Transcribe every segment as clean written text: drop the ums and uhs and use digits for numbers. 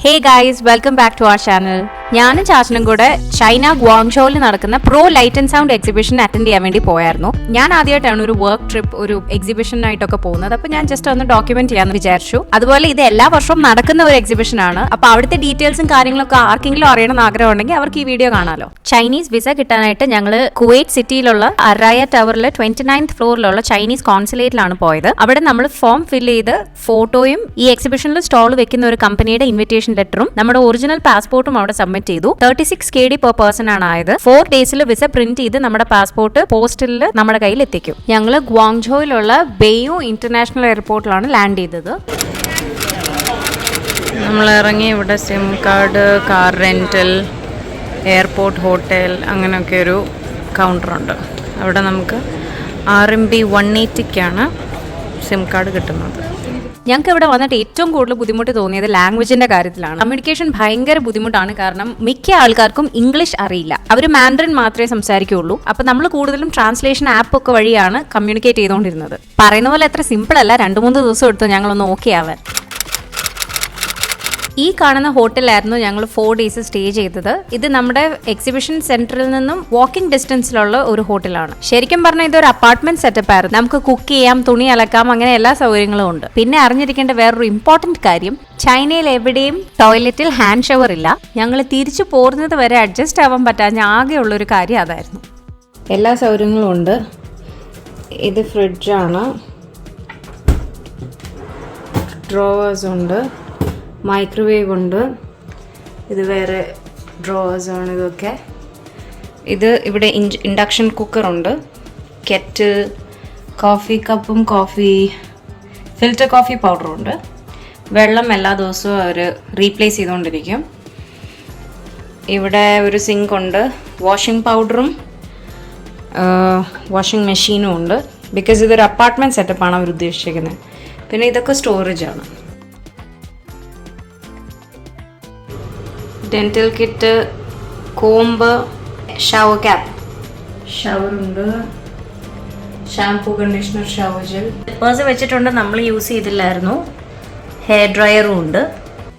Hey guys, welcome back to our channel. ഞാനും ചാച്ചനും കൂടെ China ഗ്വാങ്ഷോയിൽ നടക്കുന്ന pro light and sound exhibition attend ചെയ്യാൻ വേണ്ടി പോയായിരുന്നു. ഞാൻ ആദ്യമായിട്ടാണ് ഒരു വർക്ക് ട്രിപ്പ് ഒരു എക്സിബിഷനായിട്ടൊക്കെ പോകുന്നത്. അപ്പൊ ഞാൻ ജസ്റ്റ് ഒന്ന് ഡോക്യുമെന്റ് ചെയ്യാന്ന് വിചാരിച്ചു. അതുപോലെ ഇത് എല്ലാ വർഷവും നടക്കുന്ന ഒരു എക്സിബിഷൻ ആണ്. അപ്പൊ അവിടുത്തെ ഡീറ്റെയിൽസും കാര്യങ്ങളൊക്കെ ആർക്കെങ്കിലും അറിയണമെന്ന് ആഗ്രഹം ഉണ്ടെങ്കിൽ അവർക്ക് ഈ വീഡിയോ കാണാലോ. ചൈനീസ് വിസ കിട്ടാനായിട്ട് ഞങ്ങൾ കുവൈറ്റ് സിറ്റിയിലുള്ള അറായ ടവറിലെ 29th ഫ്ലോറിലുള്ള ചൈനീസ് കോൺസുലേറ്റിലാണ് പോയത്. അവിടെ നമ്മൾ ഫോം ഫില്ല് ചെയ്ത് ഫോട്ടോയും ഈ എക്സിബിഷനിൽ സ്റ്റോൾ വെക്കുന്ന ഒരു കമ്പനിയുടെ ഇൻവിറ്റേഷൻ ലെറ്ററും നമ്മുടെ ഒറിജിനൽ പാസ്പോർട്ടും അവിടെ സബ്മിറ്റ് ചെയ്തു. 36 KD per person ആണ് ആയത്. 4 ഡേയ്സിൽ വിസ പ്രിന്റ് ചെയ്ത് നമ്മുടെ പാസ്പോർട്ട് പോസ്റ്റിൽ നമ്മുടെ കയ്യിൽ എത്തിക്കും. ഞങ്ങൾ ഗ്വാങ്ജോയിലുള്ള ബെയു ഇന്റർനാഷണൽ എയർപോർട്ടിലാണ് ലാൻഡ് ചെയ്തത്. നമ്മൾ ഇറങ്ങി ഇവിടെ SIM card, car rental, airport hotel അങ്ങനെയൊക്കെ ഒരു കൗണ്ടറുണ്ട്. അവിടെ നമുക്ക് RMB 180ക്കാണ് സിം കാർഡ് കിട്ടുന്നത്. ഞങ്ങൾക്ക് ഇവിടെ വന്നിട്ട് ഏറ്റവും കൂടുതൽ ബുദ്ധിമുട്ട് തോന്നിയത് ലാംഗ്വേജിന്റെ കാര്യത്തിലാണ്. കമ്മ്യൂണിക്കേഷൻ ഭയങ്കര ബുദ്ധിമുട്ടാണ്. കാരണം മിക്ക ആൾക്കാർക്കും ഇംഗ്ലീഷ് അറിയില്ല. അവർ മാൻഡറിൻ മാത്രമേ സംസാരിക്കുകയുള്ളൂ. അപ്പൊ നമ്മൾ കൂടുതലും ട്രാൻസ്ലേഷൻ ആപ്പ് ഒക്കെ വഴിയാണ് കമ്മ്യൂണിക്കേറ്റ് ചെയ്തുകൊണ്ടിരുന്നത്. പറയുന്ന പോലെ അത്ര സിമ്പിൾ അല്ല. 2-3 ദിവസം എടുത്തു ഞങ്ങളൊന്ന് ഓക്കെ ആവാൻ. ഈ കാണുന്ന ഹോട്ടലായിരുന്നു ഞങ്ങൾ 4 ഡേയ്സ് സ്റ്റേ ചെയ്തത്. ഇത് നമ്മുടെ എക്സിബിഷൻ സെന്ററിൽ നിന്നും വാക്കിംഗ് ഡിസ്റ്റൻസിലുള്ള ഒരു ഹോട്ടലാണ്. ശരിക്കും പറഞ്ഞാൽ ഇതൊരു അപ്പാർട്ട്മെന്റ് സെറ്റപ്പ് ആയിരുന്നു. നമുക്ക് കുക്ക് ചെയ്യാം, തുണി അലക്കാം, അങ്ങനെ എല്ലാ സൗകര്യങ്ങളും ഉണ്ട്. പിന്നെ അറിഞ്ഞിരിക്കേണ്ട വേറൊരു ഇമ്പോർട്ടന്റ് കാര്യം, ചൈനയിൽ എവിടെയും ടോയ്ലറ്റിൽ ഹാൻഡ് ഷവർ ഇല്ല. ഞങ്ങൾ തിരിച്ചു പോരുന്നത് വരെ അഡ്ജസ്റ്റ് ആവാൻ പറ്റാഞ്ഞ ആകെയുള്ളൊരു കാര്യം അതായിരുന്നു. എല്ലാ സൗകര്യങ്ങളും ഉണ്ട്. ഇത് ഫ്രിഡ്ജാണ്, ഡ്രോവേഴ്സ് ഉണ്ട്, മൈക്രോവേവ് ഉണ്ട്. ഇത് വേറെ ഡ്രോവേഴ്സാണ് ഇതൊക്കെ. ഇത് ഇവിടെ ഇൻഡക്ഷൻ കുക്കറുണ്ട്, കെറ്റിൽ, കോഫി കപ്പും ഫിൽറ്റർ കോഫി പൗഡറും ഉണ്ട്. വെള്ളം എല്ലാ ദിവസവും അവർ റീപ്ലേസ് ചെയ്തുകൊണ്ടിരിക്കും. ഇവിടെ ഒരു സിങ്ക് ഉണ്ട്, വാഷിംഗ് പൗഡറും വാഷിംഗ് മെഷീനും ഉണ്ട്. ബിക്കോസ് ഇതൊരു അപ്പാർട്ട്മെൻറ്റ് സെറ്റപ്പാണ് അവർ ഉദ്ദേശിച്ചിരിക്കുന്നത്. പിന്നെ ഇതൊക്കെ സ്റ്റോറേജാണ്. Dental kit, comb, shower cap, ഷവറുണ്ട്, shampoo, conditioner, shower gel, purse വെച്ചിട്ടുണ്ട്. നമ്മൾ യൂസ് ചെയ്തില്ലായിരുന്നു. ഹെയർ ഡ്രയറും ഉണ്ട്.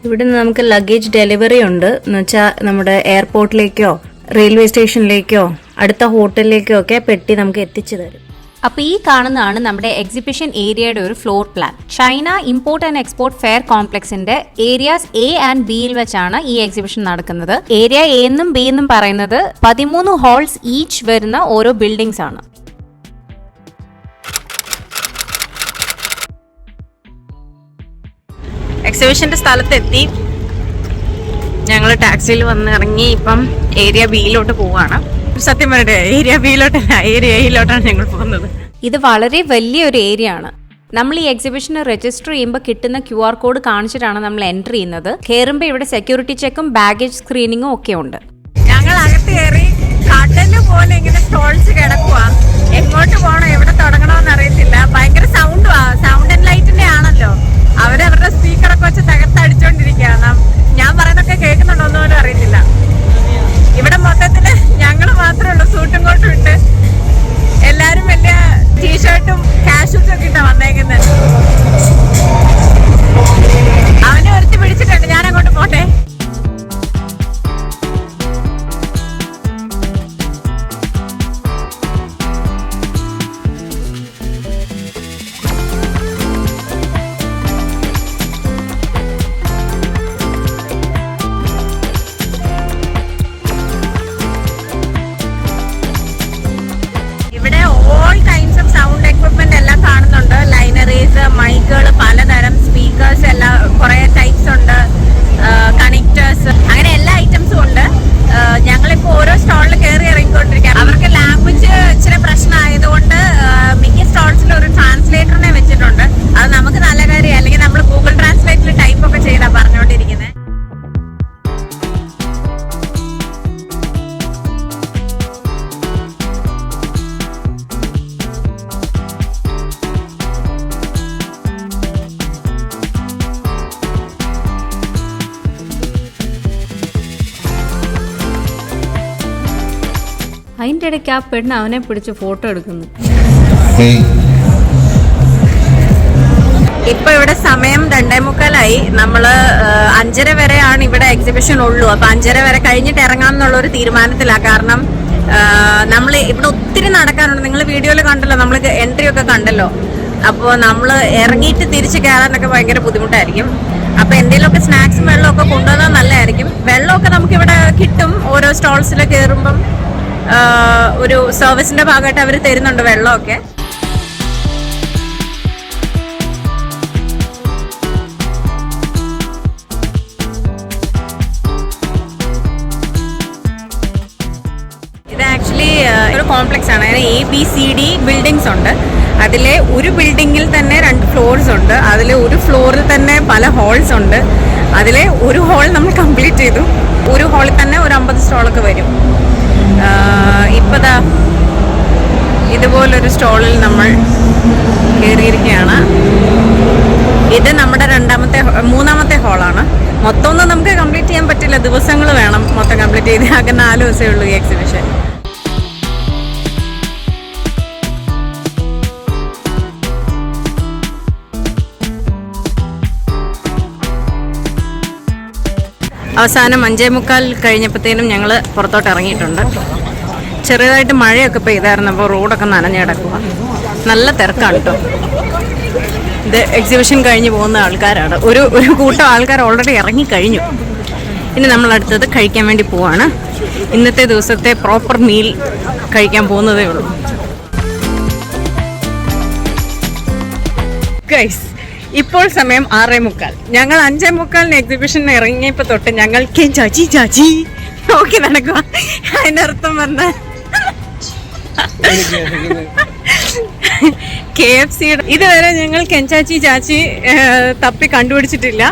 ഇവിടെ നിന്ന് നമുക്ക് ലഗേജ് ഡെലിവറി ഉണ്ട്. എന്ന് വെച്ചാൽ നമ്മുടെ എയർപോർട്ടിലേക്കോ റെയിൽവേ സ്റ്റേഷനിലേക്കോ അടുത്ത ഹോട്ടലിലേക്കോ ഒക്കെ പെട്ടി നമുക്ക് എത്തിച്ചു തരും. അപ്പോൾ ഈ കാണുന്നതാണ് നമ്മുടെ എക്സിബിഷൻ ഏരിയയുടെ ഒരു floor plan. China import and export fair കോംപ്ലക്സിന്റെ ഏരിയാസ് A and Bയിൽ വെച്ചാണ് ഈ എക്സിബിഷൻ നടക്കുന്നത്. ഏരിയ A എന്നും B എന്നും പറയുന്നത് 13 ഹാൾസ് ഈച്ച് വരുന്ന ഓരോ ബിൽഡിംഗ്സ് ആണ്. എക്സിബിഷന്റെ സ്ഥലത്തെത്തി. ഞങ്ങൾ ടാക്സിയിൽ വന്ന് ഇറങ്ങി. ഇപ്പം ഏരിയ Bയിലോട്ട് പോവാണ്. സത്യം പറയട്ടെ, ഏരിയ Bയിലോട്ടല്ല, ഏരിയ Aയിലോട്ടാണ് ഞങ്ങൾ പോകുന്നത്. ഇത് വളരെ വലിയൊരു ഏരിയ ആണ്. നമ്മൾ ഈ എക്സിബിഷന് രജിസ്റ്റർ ചെയ്യുമ്പോൾ കിട്ടുന്ന QR കോഡ് കാണിച്ചിട്ടാണ് നമ്മൾ എൻട്രി ചെയ്യുന്നത്. കയറുമ്പോൾ ഇവിടെ സെക്യൂരിറ്റി ചെക്കും ബാഗേജ് സ്ക്രീനിങ്ങും ഒക്കെ ഉണ്ട്. ഞങ്ങൾ അകത്ത് കയറി. കടല് പോലെ ഇങ്ങനെ സ്റ്റോൾസ് കിടക്കുക. എങ്ങോട്ട് പോകണം, എവിടെ തുടങ്ങണമെന്ന് അറിയത്തില്ല. ഭയങ്കര സൗണ്ടും സൗണ്ട് ആൻഡ് ലൈറ്റിന്റെ ആണല്ലോ. അവരവരുടെ സ്പീക്കറൊക്കെ വെച്ച് തകർത്തടിച്ചോണ്ടിരിക്കുകയാണ്. ഞാൻ പറയുന്നതൊക്കെ കേൾക്കുന്നുണ്ടോന്ന് പോലും അറിയത്തില്ല. ഇവിടെ മൊത്തത്തില് ഞങ്ങള് മാത്രമേ ഉള്ളൂ സൂട്ടും കോട്ടും ഇട്ട്. എല്ലാരും വലിയ ടീഷർട്ടും കാഷ്വൽസും ഒക്കെ ഇട്ടാ വന്നേക്കുന്നത്. അവനെ ഒരുത്തി പിടിച്ചിട്ടുണ്ട്. ഞാൻ അങ്ങോട്ട് പോട്ടെ. മൈക്കുകള്, പലതരം സ്പീക്കേഴ്സ്, എല്ലാം കുറെ ടൈപ്സ് ഉണ്ട്, കണക്ടേഴ്സ്, അങ്ങനെ എല്ലാ ഐറ്റംസും ഉണ്ട്. ഞങ്ങളിപ്പോ ഓരോ സ്റ്റോളിൽ കയറി ഇറങ്ങിക്കൊണ്ടിരിക്കുക. അവർക്ക് ലാംഗ്വേജ് ഇച്ചിരി പ്രശ്നമായതുകൊണ്ട് മിക്ക സ്റ്റോൾസിലും ഒരു ട്രാൻസ്ലേറ്ററിനെ വെച്ചിട്ടുണ്ട്. അത് നമുക്ക് നല്ല കാര്യം. അല്ലെങ്കിൽ നമ്മൾ ഗൂഗിൾ ട്രാൻസ്ലേറ്ററിൽ ടൈപ്പ് ഒക്കെ ചെയ്താ പറഞ്ഞുകൊണ്ടിരിക്കുന്നത്. അതിൻ്റെ ഇടയ്ക്ക് ആ പെണ്ണ് അവനെ പിടിച്ച് ഫോട്ടോ എടുക്കുന്നു. ഇപ്പൊ ഇവിടെ സമയം 2:45. നമ്മള് 5:30 വരെയാണ് ഇവിടെ എക്സിബിഷൻ ഉള്ളൂ. അപ്പൊ 5:30 വരെ കഴിഞ്ഞിട്ട് ഇറങ്ങാം എന്നുള്ള ഒരു തീരുമാനത്തിലാണ്. കാരണം നമ്മൾ ഇവിടെ ഒത്തിരി നടക്കാനുണ്ട്. നിങ്ങൾ വീഡിയോയിൽ കണ്ടല്ലോ, നമ്മൾ എൻട്രി ഒക്കെ കണ്ടല്ലോ. അപ്പോൾ നമ്മൾ ഇറങ്ങിയിട്ട് തിരിച്ച് കയറാനൊക്കെ ഭയങ്കര ബുദ്ധിമുട്ടായിരിക്കും. അപ്പൊ എന്തെങ്കിലുമൊക്കെ സ്നാക്സും വെള്ളമൊക്കെ കൊണ്ടുവന്നാൽ നല്ലതായിരിക്കും. വെള്ളമൊക്കെ നമുക്ക് ഇവിടെ കിട്ടും. ഓരോ സ്റ്റോൾസിൽ കയറുമ്പം ഒരു സർവീസിന്റെ ഭാഗമായിട്ട് അവർ തരുന്നുണ്ട് വെള്ളമൊക്കെ. ഇത് ആക്ച്വലി ഒരു കോംപ്ലക്സ് ആണ്. അതിന് ABCD ബിൽഡിങ്സ് ഉണ്ട്. അതിലെ ഒരു ബിൽഡിങ്ങിൽ തന്നെ 2 ഫ്ലോർസ് ഉണ്ട്. അതിൽ ഒരു ഫ്ലോറിൽ തന്നെ പല ഹാൾസ് ഉണ്ട്. അതിലെ ഒരു ഹാൾ നമ്മൾ കംപ്ലീറ്റ് ചെയ്തു. ഒരു ഹാളിൽ തന്നെ ഒരു 50 സ്റ്റോളൊക്കെ വരും. ഇപ്പതാ ഇതുപോലൊരു സ്റ്റോളിൽ നമ്മൾ കയറിയിരിക്കുകയാണ്. ഇത് നമ്മുടെ മൂന്നാമത്തെ ഹാളാണ്. മൊത്തം ഒന്നും നമുക്ക് കംപ്ലീറ്റ് ചെയ്യാൻ പറ്റില്ല, ദിവസങ്ങൾ വേണം മൊത്തം കംപ്ലീറ്റ് ചെയ്ത്. ആകെ 4 ദിവസമേ ഉള്ളൂ ഈ എക്സിബിഷൻ. അവസാനം 5:45 കഴിഞ്ഞപ്പോഴത്തേനും ഞങ്ങൾ പുറത്തോട്ട് ഇറങ്ങിയിട്ടുണ്ട്. ചെറുതായിട്ട് മഴയൊക്കെ പെയ്തായിരുന്നു. അപ്പോൾ റോഡൊക്കെ നനഞ്ഞ് കിടക്കുക. നല്ല തിരക്കാണ് കേട്ടോ. ഇത് എക്സിബിഷൻ കഴിഞ്ഞ് പോകുന്ന ആൾക്കാരാണ്. ഒരു കൂട്ടം ആൾക്കാർ ഓൾറെഡി ഇറങ്ങിക്കഴിഞ്ഞു. ഇനി നമ്മൾ അടുത്തത് കഴിക്കാൻ വേണ്ടി പോവാണ്. ഇന്നത്തെ ദിവസത്തെ പ്രോപ്പർ മീൽ കഴിക്കാൻ പോകുന്നതേ ഉള്ളൂ. ഗൈസ്, ഇപ്പോൾ സമയം 6:45. ഞങ്ങൾ 5:45 എക്സിബിഷന് ഇറങ്ങിയപ്പോ തൊട്ട് ഞങ്ങൾക്ക് ചാച്ചി നോക്കി നടക്കുക. അതിന്റെ അർത്ഥം പറഞ്ഞ KFC ഇതുവരെ ഞങ്ങൾ ചാച്ചി തപ്പി കണ്ടുപിടിച്ചിട്ടില്ല.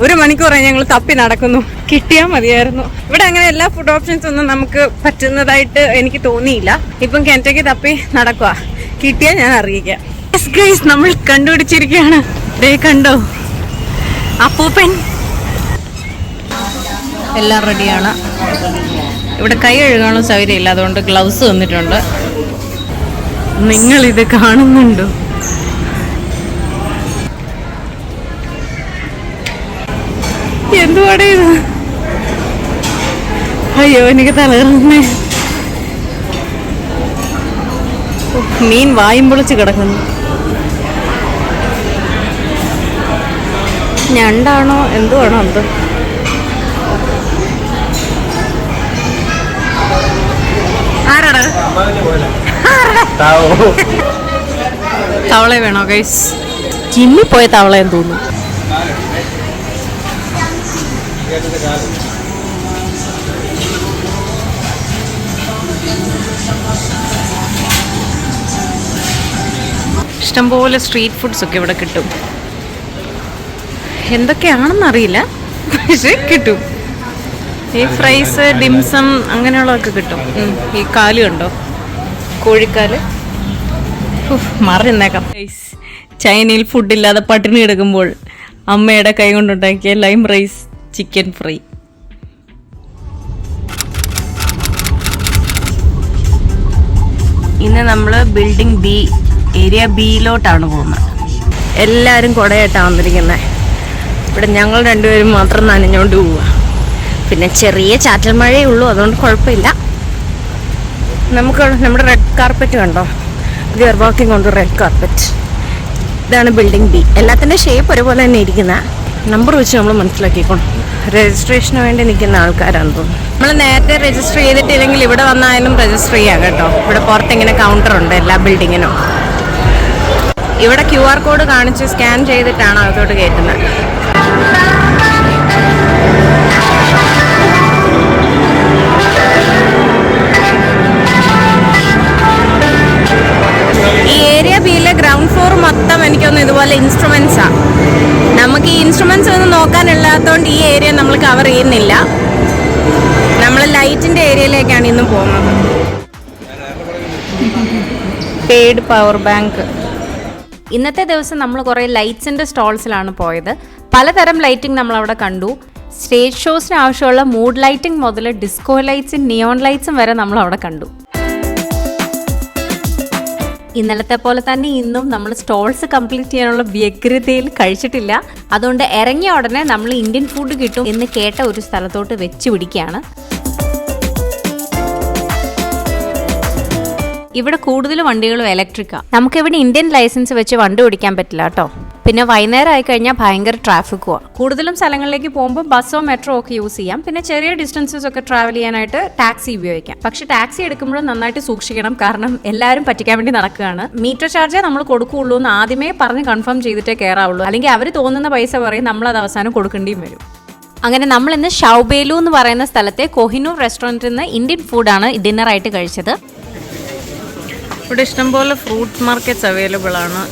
1 മണിക്കൂറായി ഞങ്ങൾ തപ്പി നടക്കുന്നു. കിട്ടിയാൽ മതിയായിരുന്നു. ഇവിടെ അങ്ങനെ എല്ലാ ഫുഡ് ഓപ്ഷൻസ് ഒന്നും നമുക്ക് പറ്റുന്നതായിട്ട് എനിക്ക് തോന്നിയില്ല. ഇപ്പം കെൻറ്റക്കി തപ്പി നടക്കുക. കിട്ടിയാൽ ഞാൻ അറിയിക്കാം. നമ്മൾ കണ്ടുപിടിച്ചിരിക്കുകയാണ്. ദേ കണ്ടോ, അപ്പൂപ്പൻ. എല്ലാം റെഡിയാണ്. ഇവിടെ കൈ കഴുകാനുള്ള സൗകര്യമില്ല, അതുകൊണ്ട് ഗ്ലൗസ് വന്നിട്ടുണ്ട്. നിങ്ങളിത് കാണുന്നുണ്ടോ? എന്തുവാടേ ഇത്? അയ്യോ, എനിക്ക് തലകറങ്ങുന്നേ. മീൻ വായും പൊളിച്ച് കിടക്കുന്നു. ഞണ്ടാണോ എന്തുവാണോ എന്തോ. ആരാടാ? തവള വേണോ ഗൈസ്? ചിമ്മിപ്പോയ തവളയെന്ന് തോന്നുന്നു. ഇഷ്ടംപോലെ സ്ട്രീറ്റ് ഫുഡ്സ് ഒക്കെ ഇവിടെ കിട്ടും. എന്തൊക്കെയാണെന്നറിയില്ല, പക്ഷെ കിട്ടും. ഈ ഫ്രൈസ്, ഡിംസം അങ്ങനെയുള്ളതൊക്കെ കിട്ടും. ഈ കാല് കണ്ടോ, കോഴിക്കാല്. മറിഞ്ഞേക്കാം. ചൈനയിൽ ഫുഡില്ലാതെ പട്ടിണി കിടക്കുമ്പോൾ അമ്മയുടെ കൈ കൊണ്ടുണ്ടാക്കിയ ലൈം റൈസ് ചിക്കൻ ഫ്രൈ. ഇന്ന് നമ്മൾ ബിൽഡിംഗ് B, ഏരിയ Bയിലോട്ടാണ് പോകുന്നത്. എല്ലാവരും കുടയായിട്ടാണ് വന്നിരിക്കുന്നത്. ഇവിടെ ഞങ്ങൾ 2 പേരും മാത്രം നനഞ്ഞുകൊണ്ട് പോവുക. പിന്നെ ചെറിയ ചാറ്റൽ മഴയേ ഉള്ളൂ, അതുകൊണ്ട് കുഴപ്പമില്ല. നമ്മുടെ റെഡ് കാർപ്പറ്റ് കണ്ടോ? We are walking on the red carpet. ഇതാണ് ബിൽഡിംഗ് B. എല്ലാത്തിൻ്റെ ഷേപ്പ് ഒരുപോലെ തന്നെ ഇരിക്കുന്ന. നമ്പർ വെച്ച് നമ്മൾ മനസ്സിലാക്കിക്കോണം. രജിസ്ട്രേഷന് വേണ്ടി നിൽക്കുന്ന ആൾക്കാരാണെന്ന് തോന്നുന്നു. നമ്മൾ നേരത്തെ രജിസ്റ്റർ ചെയ്തിട്ടില്ലെങ്കിൽ ഇവിടെ വന്നാലും രജിസ്റ്റർ ചെയ്യാം കേട്ടോ. ഇവിടെ പുറത്തിങ്ങനെ കൗണ്ടറുണ്ട് എല്ലാ ബിൽഡിങ്ങിനും. ഇവിടെ QR കോഡ് കാണിച്ച് സ്കാൻ ചെയ്തിട്ടാണ് അകത്തോട്ട് കയറ്റുന്നത്. ഈ ഏരിയ Bയിലെ ഗ്രൗണ്ട് ഫ്ലോർ മൊത്തം എനിക്കൊന്ന് ഇതുപോലെ ഇൻസ്ട്രുമെന്റ്സാ. നമുക്ക് ഈ ഇൻസ്ട്രുമെന്റ്സ് ഒന്നും നോക്കാനില്ലാത്തതുകൊണ്ട് ഈ ഏരിയ നമ്മൾ കവർ ചെയ്യുന്നില്ല. നമ്മൾ ലൈറ്റിന്റെ ഏരിയയിലേക്കാണ് ഇന്ന് പോകുന്നത്. Paid power bank. ഇന്നത്തെ ദിവസം നമ്മൾ കുറേ ലൈറ്റ്സിൻ്റെ സ്റ്റോൾസിലാണ് പോയത്. പലതരം ലൈറ്റിംഗ് നമ്മൾ അവിടെ കണ്ടു. സ്റ്റേജ് ഷോസിന് ആവശ്യമുള്ള മൂഡ് ലൈറ്റിംഗ് മുതൽ ഡിസ്കോ ലൈറ്റ്സും നിയോൺ ലൈറ്റ്സും വരെ നമ്മൾ അവിടെ കണ്ടു. ഇന്നലത്തെ പോലെ തന്നെ ഇന്നും നമ്മൾ സ്റ്റോൾസ് കംപ്ലീറ്റ് ചെയ്യാനുള്ള വ്യഗ്രതയിൽ കഴിച്ചിട്ടില്ല. അതുകൊണ്ട് ഇറങ്ങിയ ഉടനെ നമ്മൾ ഇന്ത്യൻ ഫുഡ് കിട്ടും എന്ന് കേട്ട ഒരു സ്ഥലത്തോട്ട് വെച്ച് പിടിക്കുകയാണ്. ഇവിടെ കൂടുതൽ വണ്ടികളും ഇലക്ട്രിക്കാണ്. നമുക്കിവിടെ ഇന്ത്യൻ ലൈസൻസ് വെച്ച് വണ്ടി ഓടിക്കാൻ പറ്റില്ല കേട്ടോ. പിന്നെ വൈകുന്നേരം ആയി കഴിഞ്ഞാൽ ഭയങ്കര ട്രാഫിക്കുമാണ്. കൂടുതലും സ്ഥലങ്ങളിലേക്ക് പോകുമ്പോൾ ബസ്സോ മെട്രോ ഒക്കെ യൂസ് ചെയ്യാം. പിന്നെ ചെറിയ ഡിസ്റ്റൻസസ് ഒക്കെ ട്രാവൽ ചെയ്യാനായിട്ട് ടാക്സി ഉപയോഗിക്കാം. പക്ഷെ ടാക്സി എടുക്കുമ്പോൾ നന്നായിട്ട് സൂക്ഷിക്കണം, കാരണം എല്ലാവരും പറ്റിക്കാൻ വേണ്ടി നടക്കുകയാണ്. മീറ്റർ ചാർജേ നമ്മൾ കൊടുക്കുകയുള്ളൂ എന്ന് ആദ്യമേ പറഞ്ഞ് കൺഫേം ചെയ്തിട്ടേ കയറാവുള്ളൂ. അല്ലെങ്കിൽ അവർ തോന്നുന്ന പൈസ പറയും, നമ്മളത് അവസാനം കൊടുക്കേണ്ടിയും വരും. അങ്ങനെ നമ്മൾ ഇന്ന് ഷൗബേലു എന്ന് പറയുന്ന സ്ഥലത്തെ കോഹിനൂർ റെസ്റ്റോറൻറ്റിൽ നിന്ന് ഇന്ത്യൻ ഫുഡാണ് ഡിന്നറായിട്ട് കഴിച്ചത്. ഇവിടെ ഇഷ്ടംപോലെ ഫ്രൂട്ട് മാർക്കറ്റ്സ് അവൈലബിൾ ആണ്.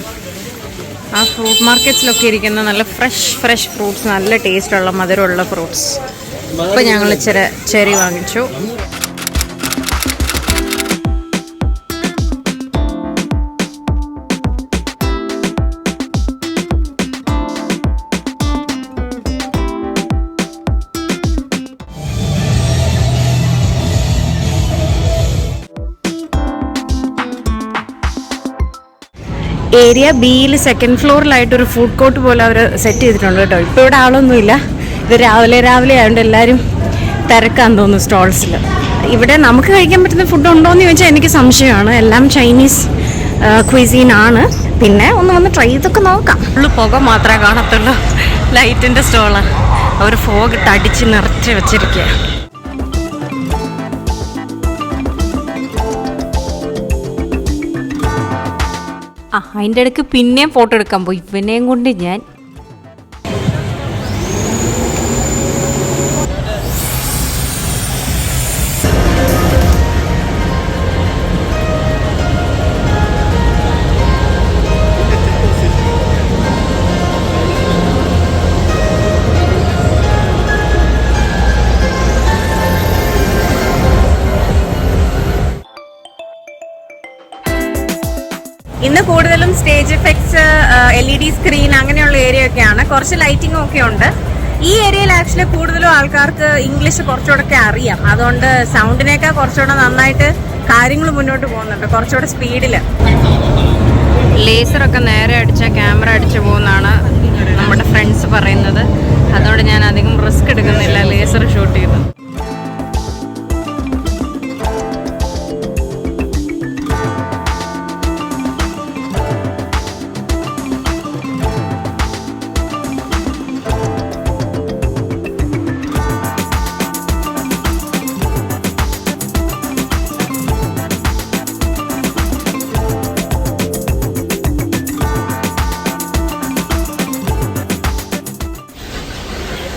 ആ ഫ്രൂട്ട് മാർക്കറ്റ്സിലൊക്കെ ഇരിക്കുന്ന നല്ല ഫ്രഷ് ഫ്രൂട്ട്സ്, നല്ല ടേസ്റ്റുള്ള മധുരമുള്ള ഫ്രൂട്ട്സ്. ഇപ്പോൾ ഞങ്ങൾ ഇച്ചിരി ചെറി വാങ്ങിച്ചു. ഏരിയ ബിയിൽ സെക്കൻഡ് ഫ്ലോറിലായിട്ടൊരു ഫുഡ് കോർട്ട് പോലെ അവർ സെറ്റ് ചെയ്തിട്ടുണ്ട് കേട്ടോ. ഇപ്പോൾ ഇവിടെ ആളൊന്നുമില്ല. ഇത് രാവിലെ ആയതുകൊണ്ട് എല്ലാവരും തിരക്കാന്ന് തോന്നുന്നു സ്റ്റോൾസിൽ. ഇവിടെ നമുക്ക് കഴിക്കാൻ പറ്റുന്ന ഫുഡ് ഉണ്ടോ എന്ന് ചോദിച്ചാൽ എനിക്ക് സംശയമാണ്. എല്ലാം ചൈനീസ് ക്വിസീൻ ആണ്. പിന്നെ ഒന്ന് ട്രൈ ചെയ്തൊക്കെ നോക്കാം. ഫുള്ള് പുക മാത്രമേ കാണത്തുള്ളൂ. ലൈറ്റിൻ്റെ സ്റ്റോളാണ്. അവർ ഫോഗ് ഇട്ട് അടിച്ച് നിറച്ച് വെച്ചിരിക്കുക. അതിൻ്റെ ഇടയ്ക്ക് പിന്നെയും ഫോട്ടോ എടുക്കാൻ പോയി. പിന്നെയും കൊണ്ട് ഞാൻ ഇന്ന് കൂടുതലും സ്റ്റേജ് എഫക്ട്സ്, LED സ്ക്രീൻ അങ്ങനെയുള്ള ഏരിയ ഒക്കെയാണ്. കുറച്ച് ലൈറ്റിംഗ് ഒക്കെ ഉണ്ട്. ഈ ഏരിയയിൽ ആക്ച്വലി കൂടുതലും ആൾക്കാർക്ക് ഇംഗ്ലീഷ് കുറച്ചുകൂടെ അറിയാം. അതുകൊണ്ട് സൗണ്ടിനേക്കാൾ കുറച്ചുകൂടെ നന്നായിട്ട് കാര്യങ്ങൾ മുന്നോട്ട് പോകുന്നുണ്ട്, കുറച്ചുകൂടെ സ്പീഡിൽ. ലേസറൊക്കെ നേരെ അടിച്ച ക്യാമറ അടിച്ചു പോകുന്നതാണ് നമ്മുടെ ഫ്രണ്ട്സ് പറയുന്നത്. അതുകൊണ്ട് ഞാൻ അധികം റിസ്ക് എടുക്കുന്നില്ല ലേസർ ഷൂട്ട് ചെയ്ത്.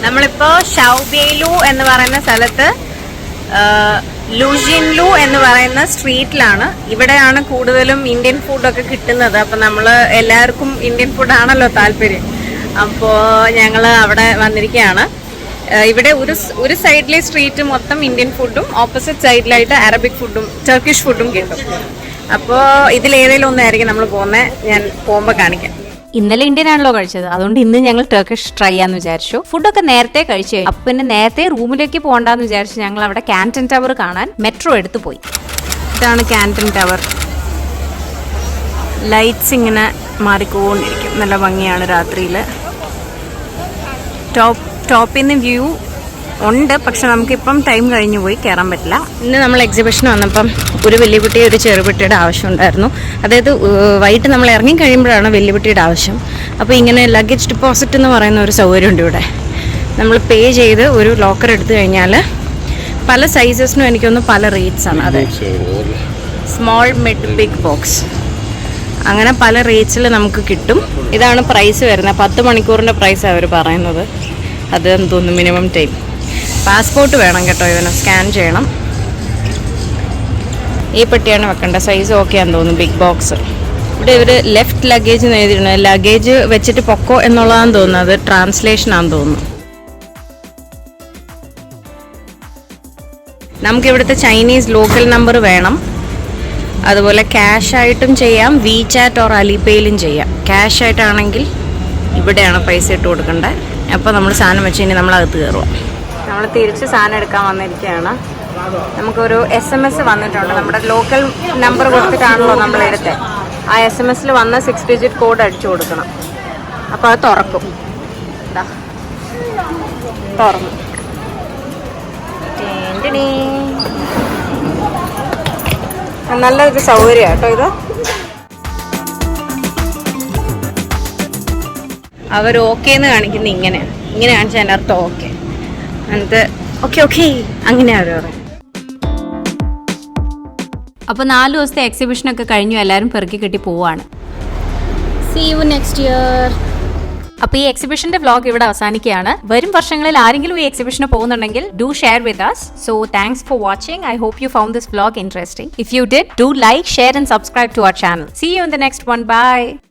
നമ്മളിപ്പോ ഷൗബേലു എന്ന് പറയുന്ന സ്ഥലത്ത് ലൂജിൻലു എന്ന് പറയുന്ന സ്ട്രീറ്റിലാണ്. ഇവിടെയാണ് കൂടുതലും ഇന്ത്യൻ ഫുഡൊക്കെ കിട്ടുന്നത്. അപ്പം നമ്മൾ എല്ലാവർക്കും ഇന്ത്യൻ ഫുഡാണല്ലോ താല്പര്യം. അപ്പോൾ ഞങ്ങൾ അവിടെ വന്നിരിക്കുകയാണ്. ഇവിടെ ഒരു സൈഡിലെ സ്ട്രീറ്റ് മൊത്തം ഇന്ത്യൻ ഫുഡും ഓപ്പോസിറ്റ് സൈഡിലായിട്ട് അറബിക് ഫുഡും ടർക്കിഷ് ഫുഡും കിട്ടും. അപ്പോൾ ഇതിലേതെങ്കിലും ഒന്നായിരിക്കും നമ്മൾ പോകുന്നത്. ഞാൻ പോകുമ്പോൾ കാണിക്കാം. ഇന്നലെ ഇന്ത്യൻ ആണല്ലോ കഴിച്ചത്, അതുകൊണ്ട് ഇന്ന് ഞങ്ങൾ ടർക്കിഷ് ട്രൈ ചെയ്യാന്ന് വിചാരിച്ചു. ഫുഡൊക്കെ നേരത്തെ കഴിച്ചു. അപ്പൊ പിന്നെ നേരത്തെ റൂമിലേക്ക് പോകണ്ടെന്ന് വിചാരിച്ചു ഞങ്ങൾ അവിടെ കാന്റൺ ടവർ കാണാൻ മെട്രോ എടുത്തു പോയി. ഇതാണ് കാന്റൺ ടവർ. ലൈറ്റ്സ് ഇങ്ങനെ മാറിക്കൊണ്ടിരിക്കും. നല്ല ഭംഗിയാണ് രാത്രിയിൽ. ടോപ്പിൽ നിന്ന് വ്യൂ ഉണ്ട്, പക്ഷെ നമുക്കിപ്പം ടൈം കഴിഞ്ഞു പോയി, കയറാൻ പറ്റില്ല. ഇന്ന് നമ്മൾ എക്സിബിഷൻ വന്നപ്പം ഒരു വലിയ കുട്ടി ഒരു ചെറുകുട്ടിയുടെ ആവശ്യമുണ്ടായിരുന്നു. അതായത് വൈകിട്ട് നമ്മൾ ഇറങ്ങി കഴിയുമ്പോഴാണ് വലിയ കുട്ടിയുടെ ആവശ്യം. അപ്പോൾ ഇങ്ങനെ ലഗേജ് ഡിപ്പോസിറ്റ് എന്ന് പറയുന്ന ഒരു സൗകര്യമുണ്ട് ഇവിടെ. നമ്മൾ പേ ചെയ്ത് ഒരു ലോക്കർ എടുത്തു കഴിഞ്ഞാൽ പല സൈസസിനും എനിക്കൊന്ന് പല റേറ്റ്സ് ആണ്. അതെ, സ്മോൾ, മിഡ്, ബിഗ് ബോക്സ് അങ്ങനെ പല റേറ്റ്സിൽ നമുക്ക് കിട്ടും. ഇതാണ് പ്രൈസ് വരുന്നത്. 10 മണിക്കൂറിൻ്റെ പ്രൈസാണ് അവർ പറയുന്നത്. അത് തോന്നുന്നു മിനിമം ടൈം. പാസ്പോർട്ട് വേണം കേട്ടോ, ഇവനെ സ്കാൻ ചെയ്യണം. ഈ പെട്ടിയാണ് വെക്കേണ്ടത്. സൈസ് ഓക്കെ ആണെന്ന് തോന്നുന്നു, ബിഗ് ബോക്സ്. ഇവിടെ ഇവർ ലെഫ്റ്റ് ലഗേജ് എന്ന് എഴുതിയിട്ടുണ്ട്. ലഗേജ് വെച്ചിട്ട് പൊക്കോ എന്നുള്ളതാണെന്ന് തോന്നുന്നു. അത് ട്രാൻസ്ലേഷനാണെന്ന് തോന്നുന്നു. നമുക്കിവിടുത്തെ ചൈനീസ് ലോക്കൽ നമ്പർ വേണം. അതുപോലെ ക്യാഷ് ആയിട്ടും ചെയ്യാം, വിചാറ്റ് ഓർ അലിപേയിലും ചെയ്യാം. ക്യാഷ് ആയിട്ടാണെങ്കിൽ ഇവിടെയാണ് പൈസ ഇട്ട് കൊടുക്കേണ്ടത്. അപ്പോൾ നമ്മൾ സാധനം വെച്ച് കഴിഞ്ഞാൽ നമ്മളകത്ത് കയറുക. നമ്മൾ തിരിച്ച് സാധനം എടുക്കാൻ വന്നിരിക്കുകയാണ്. നമുക്കൊരു SMS വന്നിട്ടുണ്ട്. നമ്മുടെ ലോക്കൽ നമ്പർ കൊടുത്തിട്ടാണല്ലോ നമ്മൾ എടുത്തത്. ആ SMS വന്ന 6 ഡിജിറ്റ് കോഡ് അടിച്ചു കൊടുക്കണം. അപ്പോൾ അത് തുറക്കും. തുറന്നു. നല്ലൊരു സൗകര്യം കേട്ടോ ഇത്. അവർ ഓക്കെ എന്ന് കാണിക്കുന്നത് ഇങ്ങനെ കാണിച്ചാൽ എൻ്റെ അർത്ഥം ഓക്കെ. എന്നിട്ട് ഓക്കെ അങ്ങനെയാ അവർ പറയും. അപ്പോൾ 4 ദിവസത്തെ എക്സിബിഷനൊക്കെ കഴിഞ്ഞു, എല്ലാവരും പെറുക്കി കെട്ടി പോവാണ്. See you next year. അപ്പോൾ ഈ എക്സിബിഷന്റെ വ്ലോഗ് ഇവിടെ അവസാനിക്കുകയാണ്. വരും വർഷങ്ങളിൽ ആരെങ്കിലും ഈ എക്സിബിഷന് പോകുന്നുണ്ടെങ്കിൽ do share with us. So thanks for watching. I hope you found this vlog interesting. If you did, do like, share and subscribe to our channel. See you in the next one. Bye.